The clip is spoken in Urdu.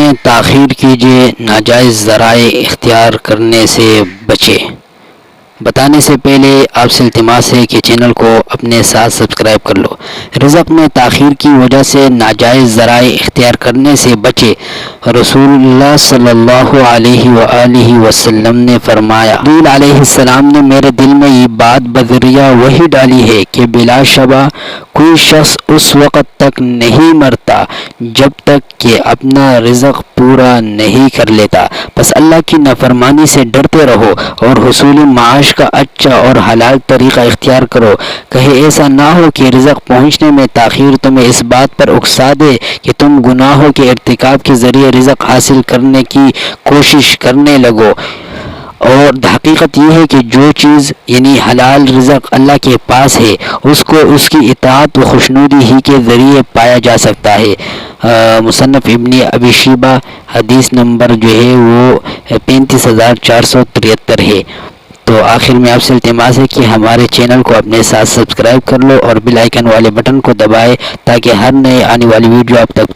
میں تاخیر کیجیے، ناجائز ذرائع اختیار کرنے سے بچے۔ بتانے سے پہلے آپ سے التماس ہے کہ چینل کو اپنے ساتھ سبسکرائب کر لو۔ رزق میں تاخیر کی وجہ سے ناجائز ذرائع اختیار کرنے سے بچے۔ رسول اللہ صلی اللہ علیہ وآلہ وسلم نے فرمایا، جبریل علیہ السلام نے میرے دل میں یہ بات بذریعہ وحی ڈالی ہے کہ بلا شبہ کوئی شخص اس وقت تک نہیں مرتا جب تک کہ اپنا رزق پورا نہیں کر لیتا۔ بس اللہ کی نافرمانی سے ڈرتے رہو اور حصول معاش کا اچھا اور حلال طریقہ اختیار کرو۔ کہیں ایسا نہ ہو کہ رزق پہنچنے میں تاخیر تمہیں اس بات پر اکسا دے کہ تم گناہوں کے ارتکاب کے ذریعے رزق حاصل کرنے کی کوشش کرنے لگو۔ اور حقیقت یہ ہے کہ جو چیز یعنی حلال رزق اللہ کے پاس ہے اس کو اس کی اطاعت و خوشنودی ہی کے ذریعے پایا جا سکتا ہے۔ مصنف ابن ابی شیبہ، حدیث نمبر جو ہے وہ 35473 ہے۔ تو آخر میں آپ سے التماس ہے کہ ہمارے چینل کو اپنے ساتھ سبسکرائب کر لو اور بیل آئیکن والے بٹن کو دبائے تاکہ ہر نئے آنے والی ویڈیو آپ تک